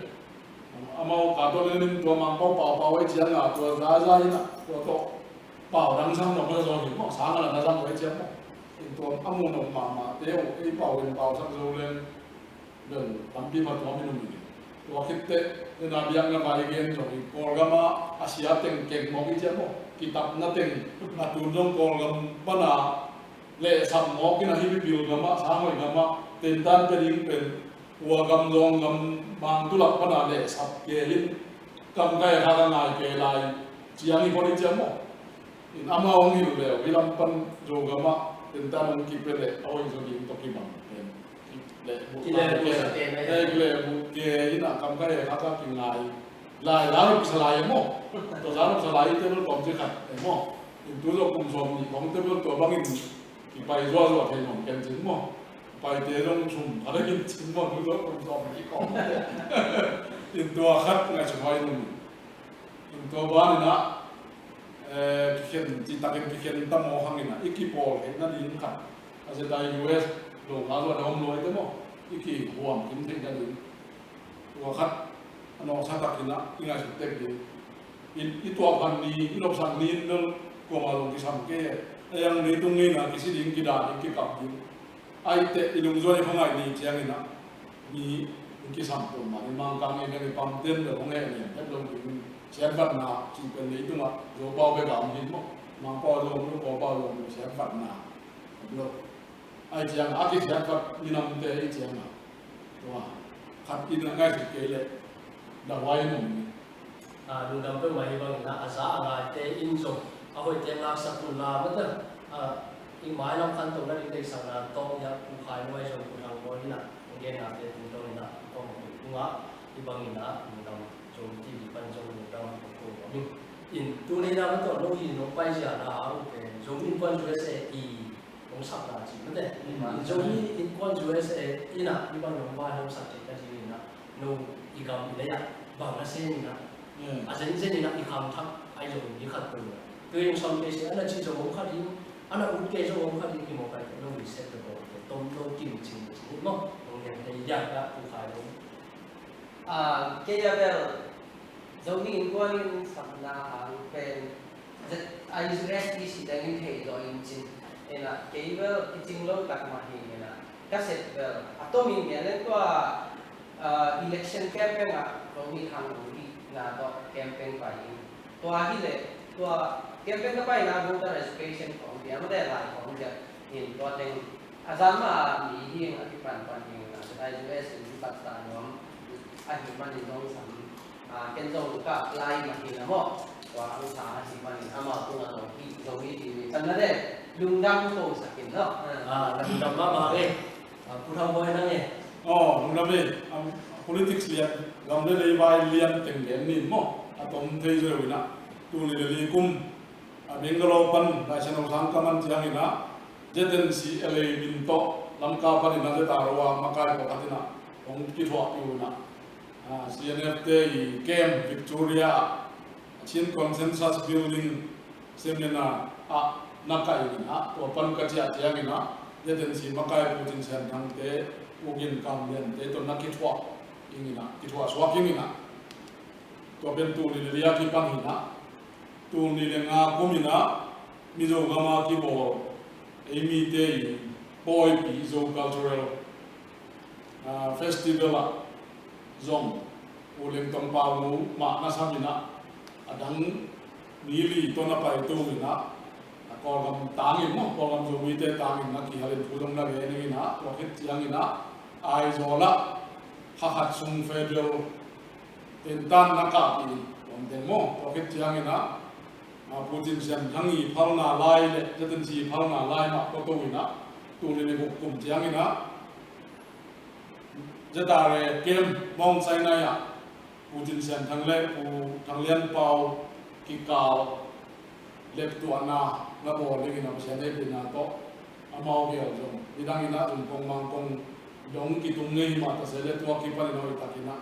อามาขาตัวเล่นตัวมังเป้าเป้าไว้เจียงอ่ะตัวร้ายร้ายนะตัวโตเป้าดังซ้ำลงมาโดนหิมสางอะไรนะซ้ำไว้เจียงตัวอามูลงมาเดียวไอ้เป้าวินเป้าซ้ำโดนเล่นเดินทำปีมาตัวไม่นุ่มเลยตัวคิดเตะในนาบียังงานเกมจอยกอลกามาอาเซียเต็งเก่งมองอีเจ้าโมกิตับนั่นเต็งมาดูน้องกอลกัมปนาเละสัมมองกินอาฮิบิบิลกามาสางไว้กามาเต็นตันเป็นยิงเป็นหัวกำลองกำบางตุลักปนาเละสับเกลินกำไก่หางายเกลายจียงอีพอดีเจ้าโมอินอามาองหิวเลยวิลัมปันโจกามาเต็นตันองกิเปเละเอาอีกส่วนยิงตกิบังcái là cầm cái này các kinh lại lá nó sài mỏตัวlá nó sàiที่มันกลมจะขัดมอตัวเรากลมสมนี่ของตัวบางอินที่ไปรัวเทนของแกนจินมอไปเตะลงชุ่มอะไรกินจินมอตัวเรากลมสมนี่กลมอินตัวขัดไงสมัยนู้นอินตัวบ้านนี่นะเขียนจิตตะเกียนเขียนตั้งมอหังนี่นะอีกกี่ปอลเห็นนั่นยินขัดอาจจะได้ US ลงมาตัวดมลอยตัวมออีกกี่ห่วงกินเท่งกันอยู่ตัวขัดน้องชาตักกินนะที่งานสุดเต็มเลยอีตัวพันนี้อีลบสังนี้นั่นก็มาลงที่สังเกตยังในตรงนี้นะที่สิ่งที่ด่าที่กับอยู่ไอ้เตะอีลงส่วนของไอ้นี่เชียงนี่นะมีที่สัมผัสมาในมังกังเองในปั๊มเต้นเรื่องของไอ้เนี่ยแค่ลงถึงเชียงบัดนาที่เป็นในตัวโจเบาไปกับหินมั้งมังปอลงลูกปอลงเชียงบัดนาไอ้เชียงอาทิตย์เชียงบัดนี่นำเตะไอ้เชียงนะตัวขัดกินง่ายสุดเกเลยดาวไว้หนุ่มดูดำเป็นไว้บางนะอาสาอะไรเตอินจงเอาไว้เตลาสักุลาเมื่อแต่อีหมายเราคันตรงนั้นได้สั่งนะต้องยับผู้ขายไว้จงผู้ทางบริณะโอเคนะเตผู้ตรงนี้นะต้องผู้ว่าอีบางนี่นะดูดำจงที่ปันจงดูดำผู้ก็มีอินตัวนี้นะมันตัวลูกอินลูกไปเสียนะโอเคจงอินควันจุเอสเอของสัปดาห์จีเมื่อแต่จงอินควันจุเอสเออีนะอีบางอย่างว่าเราสักเจ็ดจีนะนูอีกำเลยอะบางละเส้นนะอาจจะเส้นนี้นะอีกคำทักไอ้จงอีกขัดตัวตัวยังสอนเกษตรอันนั้นที่จงผมขัดยิ่งอันนั้นอุดเกษตรผมขัดยิ่งที่มองไปเราวิเศษตัวต้มโลกินจริงจริงมั้งตรงนี้ในยากละผู้ขายผมเกียร์เบลจงอินกวนสัมนาเป็นไอซ์เรสที่สิ่งที่เห็นโดยจริงเอ็นะเกียร์เบลจริงๆเราตักมาเห็นนะก็เสร็จเบลอัตโตมินเนี่ยเรียกว่าelection campaign อ่ะตรงนี้ทางดูดีนะตัว campaign ไปตัวที่เลยตัว campaign ก็ไปนะ voter registration ของเดียไม่ได้หลายของเดียเห็นตัวเองอาจารย์มามีเรื่องอธิปันปันเองนะจะได้ US หรือปัตตานีอาหิมันนี่ต้องสั่งเกินจงก็ไล่มาทีนะมั้งว่าอุตสาหสิมันนี่อามาตัวตรงที่ทีวีจำได้ลุงดำโตสักกินเนาะลุงดำมาเลยผู้ทำบอยนั่นเองลุงดำเลยpolitics เรียนกำลังเลยไปเรียนเก่งเรียนนี่มั้งตรงที่เจอวินะตัวนี้เลยกุมเบงกอลปันได้ชนะสังกัมันเชียงนี่นะเจเดนซีเอเลวินโตลำกาปันนี่นะจะตารัวมาไกลปกตินะองคิดว่าอยู่นะCNFT เกมวิกตอเรียชินคอนเซนซัสบิลดิ้งเซมเนนะนักไก่นี่นะตัวปันกัจจาเชียงนี่นะเจเดนซีมาไกลปูจินเซนทางเตะอุกินกำเรียนเตะตัวนักคิดว่าอย่างนี้นะคิดว่าสวากินี่นะตัวเป็นตัวนี้เรียกที่ปันนี่นะตัวนี้เรียกงาคุมินะมิโซกามาคิโบเอมิเตย์ปอยปีโซคัลเจอรัลเฟสติวัลซองโอเลมตังปาวูมานาซามินะ ดังมีลีตัวนับไปตัวนี่นะกอลกำตางอินมั้งกอลกำจะมีแต่ตางอินนะกี่ฮัลโหลพูดตรงนั้นเองนี่นะตัวคิดยังนี่นะไอโซล่าหัดซุงเฟเดอร์เต็นตันนักการอินวันเดโมตัวคิดยังนี่นะพูดจริงๆยังอีพัลนาไล่เลยจะเป็นสีพัลนาไล่มาตัวตัวนี่นะตัวนี้ในกลุ่มยังนี่นะจะได้เกมมองใส่ไหนอ่ะพูดจริงๆทั้งเล่ผู้ทั้งเลี้ยนเป่ากิกาวเล็บตัวน่ะนับวันนี้นะไม่ใช่ได้เป็นนะโตอามาเอาเกี่ยวจงดีดังนี้นะจงคงมังคงยงกิตุงเงี้ยมาแต่เสร็จตัวกิปันน้อยตะกี้นะ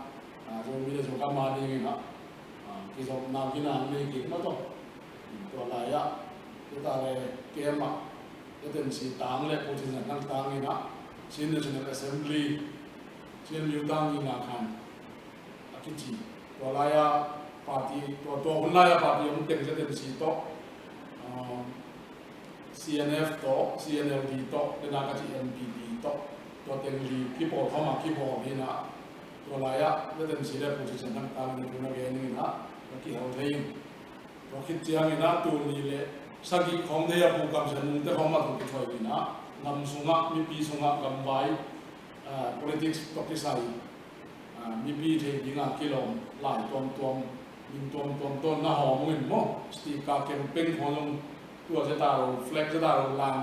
จงมีแต่จงกำมาดีนะกิจนากินาไม่กินมาตัวตัวลายะจะได้เกมอ่ะจะเป็นสีต่างเลยพูดจริงๆทั้งต่างนี่นะสิ่งที่จะเป็น assembly สิ่งที่ต่างนี่นะคันคิดจีตัวลายะปาร์ตี้ตัวคนลายะปาร์ตี้มันเต็มจะเป็นสีโตCNF โต CNLD โตเดนากาจี MPD โตตัวเต็มลีคีย์บอร์ดเข้ามาคีย์บอร์ดนี่นะตัวลายะจะเป็นสีแดงผู้ชิงต่างๆในตัวนักเรียนนี่นะตัวที่เขาเรียนตัวคิดจีนี่นะตัวนี้เลยสักกี่ของเดียผู้กำชันมุ่งแต่เขามาถูกช่วยนี่นะนำสุนัขมีปีสุนัขกำไว้politics ตกที่ใส่มีปีเทยิงอ่ะกิโลหลายตัวยิงตัวน่าหอมเหมือนมั้งสติกาเก็บเป็นของตัวจะตาเราแฟลกจะตาเราลาง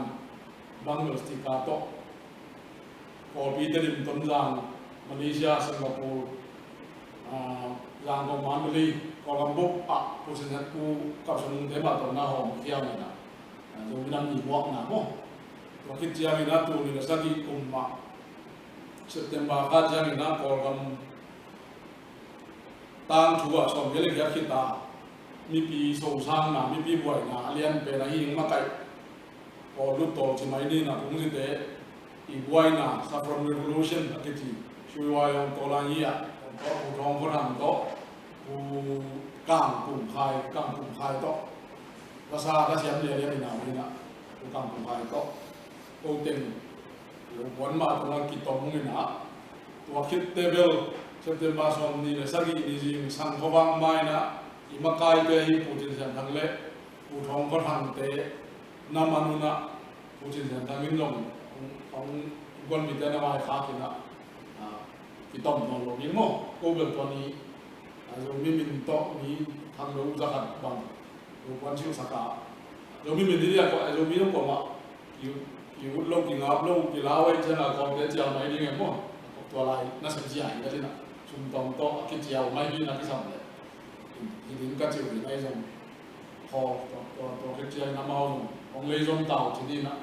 บางเรื่องสติกาโตพอปีเตอร์ดิมต้นจางมาเลเซียสิงคโปร์จางของมันเลยโคลัมโบผู้เสนอผู้กับสมุนเทมาตัวน่าหอมเที่ยวนี่นะจะมีน้ำหนีบวกนะมั้งตัวคิดเจียมีนะตัวนี้ก็สักกี่กุมมาเซปเทมเบอร์ก็จะมีนะโคลัมตั้งชัวร์สมเด็จเลยคิดตามีปีโซซางนะมีปีบวยนะเรียนเป็นอะไรยิ่งมากไกลพอรู้ตัวใช่ไหมนี่นะผมคิดว่าอีบวยนะ Saffron Revolution อะไรที่ช่วยว่าอย่างตัวละยี่อ่ะก็ผู้ท้องผู้ทำโตผู้กางกลุ่มไข่โตภาษาถ้าเสียงเรียนนี่นะนี่นะผู้กางกลุ่มไข่โตโอเต็งเดี๋ยววันมาตรงนั้นคิดต่อมึงนี่นะตัวคิดเทเบิลเช่นเดิมมาสอนนี่เลยสักกี่นี่จริงสังขวังไม่นะอิมากายเตะผู้จินเซนทั้งเล่ผู้ท้องก็ทำเตะน้ำมันนะผู้จินเซนทั้งมินลงของคนมีแต่น้ำมันขากินนะที่ต้มนอนลงยิ่งมั้งก็เป็นตัวนี้เราไม่มีโต๊ะนี้ทำเราจะขัดบังเราควรชิวสักการเราไม่มีที่เรียกว่าเราไม่ต้องบอกว่าอยู่โลกกินอัพโลกกินเหล้าไอ้เจ้าหน้าของเจ้าไม่ดีไงมั้งตัวอะไรน่าสนใจก็ได้นะชุมตองโต๊ะกินเจ้าไม่ดีนะที่ทำเลยทีนี้ก็จะอยู่ในส่วนพอตัวเจ้าน้ำมันของเลจอนเต่าที่นี่นะ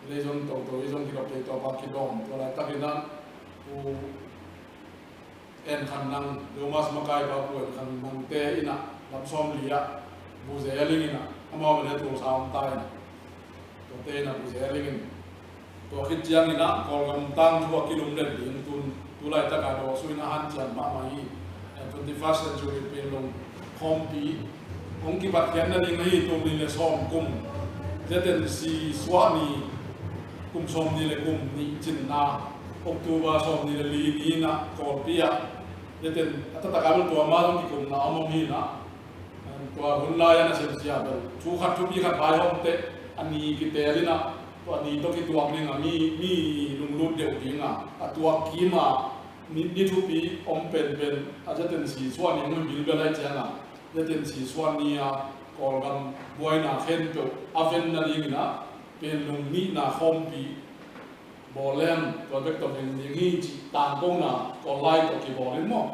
เลจอนตัวเลจอนที่เราไปตัวปากิดองตัวอะไรตั้งนั้นผู้เอ็นขันนังเดี๋ยวมาสมัครไปผู้เอ็นขันนังเตะอินะลำซ้อมเลียบูเซลิงินะทำมาเป็นตัวสาวตายตัวเตะนะบูเซลิงินตัวคิดเจียงอินะกอลกำตั้งทั่วกิโลเมตรถึงตุลาตะการโดสุยนะฮันเจียนมาไม่21st century เป็นลงคอมปีองค์กิบัตรแกนนั่นเองให้ตรงนี้เลยซ้อมกุมจะเป็นสีสวานีกุมซ้อมนี่เลยกุมนี่จินนาOktober ซ้อมนี่เลยลีนี่นะกอปีอะจะเป็นถ้าตะการตัวมาต้องที่กุมนาอมมีนะตัวหุ่นลายนะเสียเสียแบบทุกขัดทุกปีขัดไปห้องเตะอันนี้กิเตะเลยนะตัวนี้ต้องที่ตัวนึงอ่ะมีลุงรุ่นเดียวจริงอ่ะตัวกีมานี่ทุกปีเป็นอาจจะเป็นสีส่วนนี้มันบิลเบลล์เจ้าน่ะจะเป็นสีส่วนนี้อ่ะก่อนกันบวยน่ะเห็นตัวอาเฟนนั่นเองนะเป็นลุงนี่น่ะคอมปีบอลเล่นตัวเด็กตัวเป็นอย่างนี้ต่างกันน่ะก่อนไล่ตัวกี่บอลเล่นมั้ง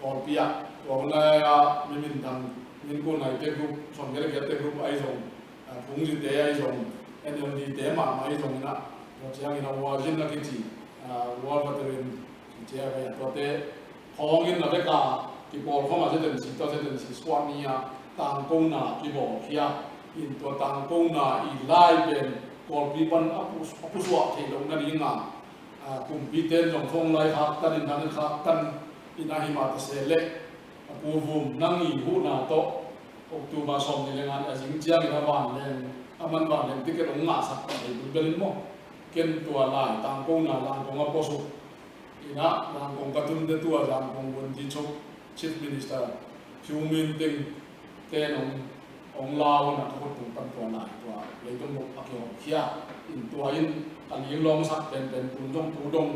ก่อนปีอ่ะก่อนไล่อ่ะมีทางมีคนไหนเตะกรุ๊ปส่วนใหญ่เตะกรุ๊ปไอ้ส่งพุ่งจิตเตะไอ้ส่งเอ็นเอ็มดีเตะมาไอ้ส่งนะเราจะยังเราว่าจินนักจีว่าบัตรเรียนเจ้าไปตัวเตะห้องกินอะไรกันที่บอกเขามาจะเป็นสิ่งตัวจะเป็นสิ่งสวานีอ่ะต่างกันน่ะที่บอกเฮียอินตัวต่างกันน่ะอีไล่เป็นกอลปีบันอภิสวะที่ลงนั่นเองอ่ะกลุ่มปีเต้นของทงไล่ขัดกันอินนั้นขัดกันอินาหิมาตเสเล็กปูบุมนั่งอีหูนาโตOktober ซ้อมในงานสิ่งเจ้าในบ้านเลยมันบ้านเลยที่เกิดองค์งาสักไปดูเบลินมั้งเกินตัวลายต่างกันน่ะต่างกันก็สุอินะต่างกันก็ตุ้มเดือดตัวต่างกันวันที่ชกชิฟมินิสเตอร์ฟิวมินติง แกองลาวนะทุกคนตั้งตัวหนาตัวเลยต้องบอกอักยองเขียอินตัวอินอันยิงลองสักเป็นปูดง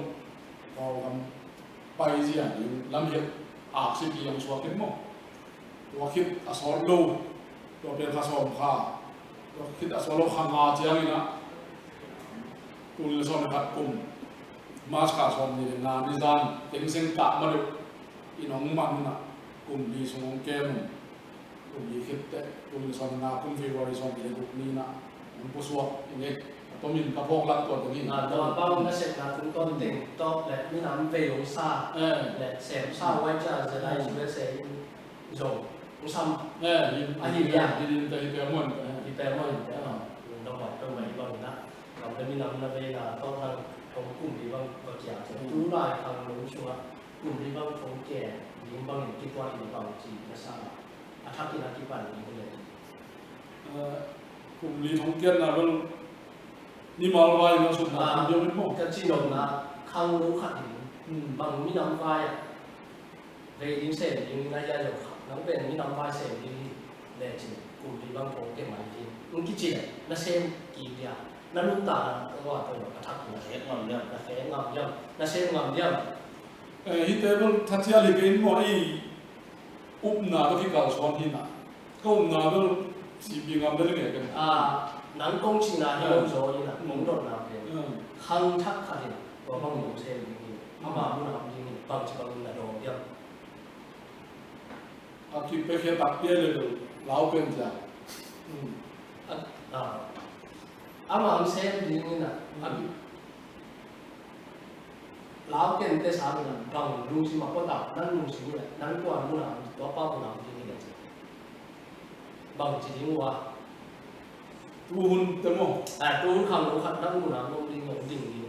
พอทำไปเสียยิงลำเห็ดอาสิกียังสวกินมั้งตัวคิดอสอลดูตัวเป็นข้าสมข้าตัวคิดอสอลข้างอาเจียงนี่นะตุลสอนขัดกุมมาสข้าสมนี่นานิจานเต็งเซ็งกะมาดูอิน้องมันนะกุมดีสมองเกมกุมดีคิดแต่ตุลสอนนากุมฟีวอริสอนเด็กนี่นะมันผู้สวกอย่างเงี้ยตัวมินกระพงลังตัวนี้ตัวบ้างนั่นเสร็จนะถึงต้นเต็งต้นและมีน้ำเปรี้ยวซ่าและเสียงซ่าไว้จะได้ช่วยเสียงโจงซ้ำอันนี้ยินแต่เปรี้ยวมันที่แปลว่าอย่างนี้ต้องบอกต้องหมายว่านะเราจะมีน้ำเวลาต้องทางของกลุ่มที่บางบางอย่างจะรู้ได้ทางรู้ชัวร์กลุ่มที่บางของแก่ยิ่งบางอย่างที่ว่าที่บางจีนะทราบอาทักที่นักที่ปั่นนี่เลยกลุ่มนี้ของแก่นะมันนี่มาไว้นะสุดนะเดี๋ยวมันหมดก็จีนนะข้างรู้ขัดหินบางมีน้ำไฟเรื่องเศษยิ่งน่าจะอยู่น้ำเป็นมีน้ำไฟเศษยิ่งแรงจริงกลุ่มที่บางของแก่หมายจริงมึงคิดจีน่ะนั่นเซมกี่เดียนั่นลูกตาว่าตัวอาทักนะเซมงามเยี่ยมนะเซมงามเยี่ยมนะเซมงามเยี่ยมฮิตเตอร์ทัศน์ลิกินมอไออุปนาตัวที่เก่าสอนที่น่ะก็อุปนาตัวสีบิงามได้เลยกันนังกงชินาที่เราโจยนะมุงโดนน้ำเป็นขังชักขัดเนี่ยตัวบางหนูเซมจริงๆมาบุญน้ำจริงๆบางจะบางน่ะโดนเยี่ยมคิดไปแค่ตัดเปี้ยเลยเราเป็นจ้ะมาเซมจริงๆนะเราเก่งแต่สามนะบางลุงสิมาก็ตัดนั่นลุงสิเนี่ยนั่นตัวมุนน้ำตัวป้ามุนน้ำจริงๆเลยบางจริงว่าตูนเต็มหมดตูนขังรู้ขัดนั่งมุนน้ำลงดิ่งนี่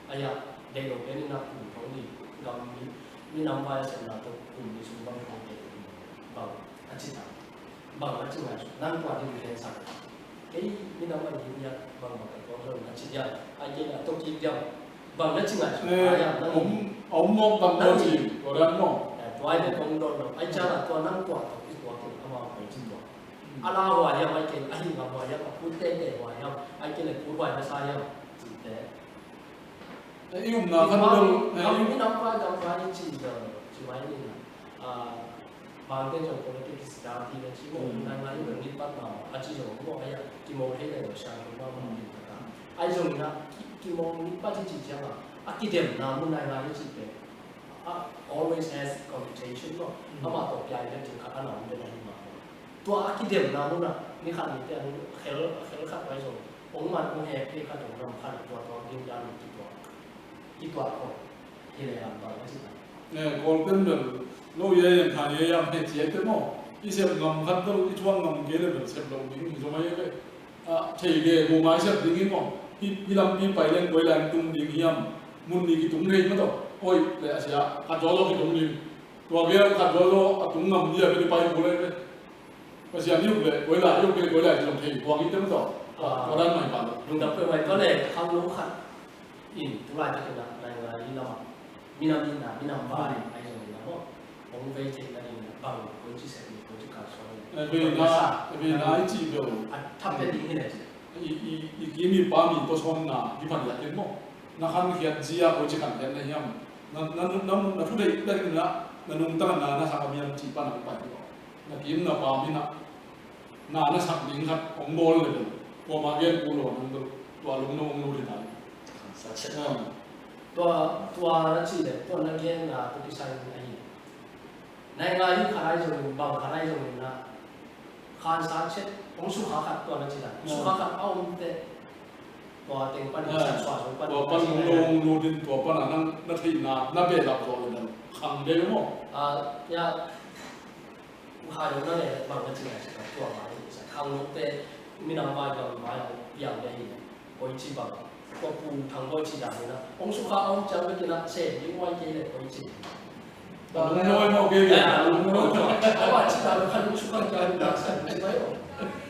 อายะเด็กเราเป็นนักผู้ท้องดีกำมีน้ำไว้เสร็จแล้วตัวกลุ่มที่สุดบางคนเก่งบางอาชีพบางอาชีพนั่งตัวที่มีแรงสั่งมีน้ำมันยิ่งยักบางก็เริ่มอาชีพยักอาชีพต้องคิดเดียวบางอาชีพผมมองตามตัวจริงตัวนั้นมองตัวไอ้เนี่ยคงโดนไอ้เจ้าตัวนั่งตัวที่ตัวเก่งเอามาไปจริงตัวอะไรวะยังไอ้เก่งไอ้หิมะวะยังพูดเต้นวะยังไอ้เก่งเลยพูดวะไม่ใช่ยังจริงแต่ไอ้ยุ่งนะคันเดิมเราไม่น้ำฟ้าจริงเดียวใช่ไหมนี่นะบางทีเราคนที่สตาร์ที่เนี่ยชิโม่นั่งนั่งอยู่นี่ปั๊บเราอาชีพเราก็ไอ้ยังที่โม่ให้เลยช่างก็มันดีนะครับไอ้ตรงนี้นะที่โม่นี่ปั๊บที่จริงจังอ่ะที่เดิมน้ำมันนั่งจริงเป็นalways has computation ก็ถ้ามาตกใจเนี่ยถึงขั้นน้ำเป็นอะไรมาตัวที่เดิมน้ำมันนะนี่ขั้นนี้แต่เคลขัดไว้ส่งองค์มันองค์แหกที่ขั้นของรำคัญตัวยิ่งยาวที่ตัวคนที่เลยอ่านตอนนี้เนี่ยคนเป็นเดิมโลกยังทานยังเห็นเสียเต็มหมดที่เสียงงคันตัวที่ช่วงงเกลือแบบเสียงลงดิ้งสมัยนี้ใช่เกลือมูไม้เสียดิ้งนี่หมดที่ลำที่ไปเล่นไว้แรงตุ้มดิ้งเยี่ยมมุนดีกี่ตุ้มเรื่องมั้งต่อโอ้ยเลยอาเซียขัดโจโลกี่ตุ้มดิ้งตัวเกลือขัดโจโลตุ้มงเยี่ยมไม่ได้ไปบุเลยอาเซียนี่เลยไว้หลายยุคเลยไว้หลายจะลงเทวางอีกเต็มต่อตัวนั้นไม่ผ่านลุงดับเบิลไว้ก็เลยเขารู้ขัดอินทุกรายจะเป็นอะไรนี่เรามีน้ำบ้านไอ้ตรงนี้นะเพราะผมไปเจออะไรนี่บางคนที่เสพคนที่ขาดส่วนเป็นนายจีบเราทำเป็นดีที่ไหนอีกมีป้ามีตัวชนนะที่ผ่านอย่างเต็มหมดนักขันเขียนเสียคนที่ขันเขียนในย่ำนั่นทุกเด็กได้กันละนั่นนุ่งตั้งนานนะสักมีอันจีบป้าหนังไปนักกินนักป้ามีนะน่าสักดิ้งครับของโบลเลยตัวมาเรียนกูหลวงนั่นตัวลุงน้องนู่นที่ไหนตัวนั่นสิเลยตัวนักเรียนนะตัวที่ใส่ไอ้ในงานที่ขายจนบางขายจนนะขายสารเช็ดผมสุขาขัดตัวนั่นสินะสุขาขัดเอาแต่ตัวเต็งปั้นสว่างตัวปั้นลงดูดินตัวปั้นนั่นที่น่าเบียดรับตัวเลยนั่นขังเดียวมั้งเนี่ยขายอยู่นั่นเลยบางนั่นสินะตัวมาขังลงแต่มีน้ำใบกับไม้อย่างใดโอ้ยจีบังก็ปูทางก็จีอย่างนี้นะองค์สุขาเอาจะไปกินละเศษยิ่งไว้เกลี่ยโอ้ยจีตอนน้อยมากเลยลุงน้อยเพราะว่าจีเราคันสุขาจะรักษาใช่ไหม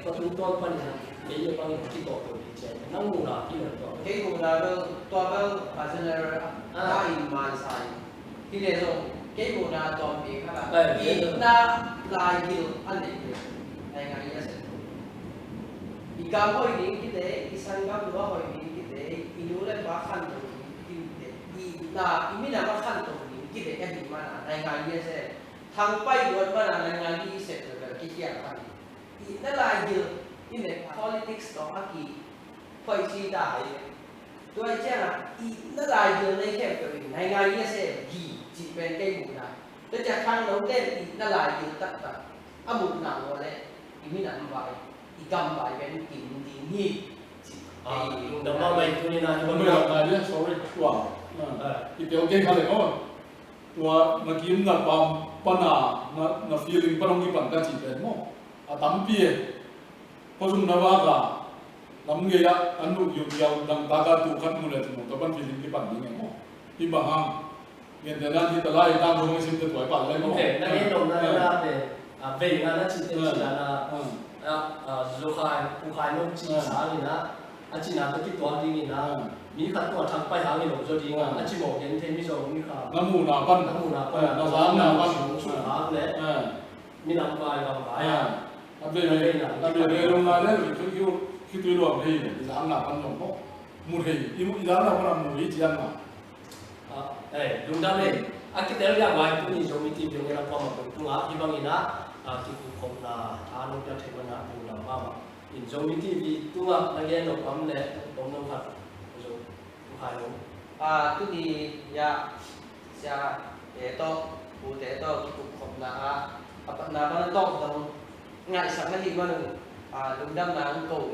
ก็ถึงตัวปัญหาเดี๋ยวบางที่ตัวตัวดีเจนั่งมูนาที่เหลือตัวที่มูนาเราตัวเราพัฒนาได้มาใส่ที่เรียน ที่มูนาตอนมีขนาดอีกนาลายกิโลอันนี้ ngay ngay ya sen ikam hoi ding kite isan kam dua hoi ding kite inule ba khan to kite I na imina ba khan to kite ka di mana ngay ngay ya se thang pai duat mana ngay ngay di se to ka kiya kan I na lai gil in the politics to aki phoi chi dai tôi chắc là nó lại dường lên kẹp của mình ngày ngày như thế gì chỉ bên cây mù này tôi chắc khăn đấu lên thì nó lại dường tất cả à một nào rồi đấy thì mới nằm bài thì cầm bài bên kín thì nhỉ đồng bao mày tôi nên là Không biết là này nhé, sorry, wow. Thì cái ok khá là có. Tua na kiếm na pana na feeling parang di panta chỉ bên mo. À tắm bia, có dùng na vaga. Tắm nghe ya, anh nụ dùng giàu đằng ta cả tụ khăn mùi là chúng ta ban feeling di pan đi nghe mo. Di bằng hàng, nghe thế nào thì ta lại đang không xin được tuổi bạn lại mo. ok na cái đồng na na để về nga na chỉ tên chỉ là dù khai nó chỉ sáng thì na chỉ là cái toán đi na mi khát toán thằng bay hàng thì nó cho đi nga chỉ một cái thêm mi rồi mi khát Nam mù nào pan, na sáng nào pan, xuống hàng đấy mi nằm vai nằm vai Tapi dari rumah dia kita luar ni, kita anak kan jompo, murhi, ibu kita anak orang murhi jangan lah. đúng đó đấy cái đấy là ngoài tôi nhìn giống như tìm được cái quan mà tôi ngáp như bằng ina thì cũng không là thà nó cho thấy mà cũng là ba mà nhìn giống như TV tôi ngáp là cái nó cắm đấy cũng nó thật rồi cũng hay lắm tôi đi ya sia to bu te to cũng không là apa nama nó to dong ngại sáng cái gì mà đúng đâm là câu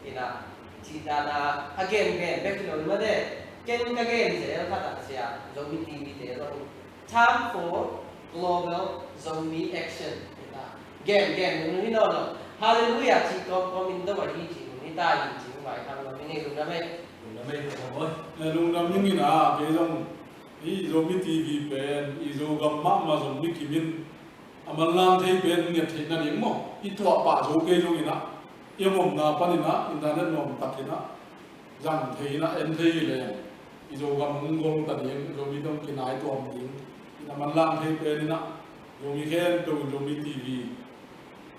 thì là chỉ là again back to the mother Ken again sẽ phát đạt sẽ zombie TV thế rồi time for global zombie action game mình nói nó hallelujah chỉ có mình đâu phải chỉ mình ta chỉ phải thằng là mình nghe đúng mày không ơi Nung nam những cái nào cái dòng ý zombie TV bên ý zo gam mắm mà zombie kimin aman lang thấy bên nhận thấy na điểm mo ít thọ bả zo cái dòng ina yêu mồm na pan ina internet mồm tắt ina rằng thấy na em thấyเลยizo gam ngol tadi yang zombie dong kinai tu am ding ina man lang thấy bên ina zombie khen tu zombie TV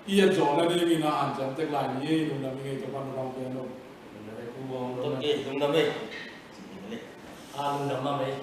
iya zo na ni ina an jam tek lai ni nung nam ngai to pan rong pe no tốt kê chúng ta đây đúng đó mà mày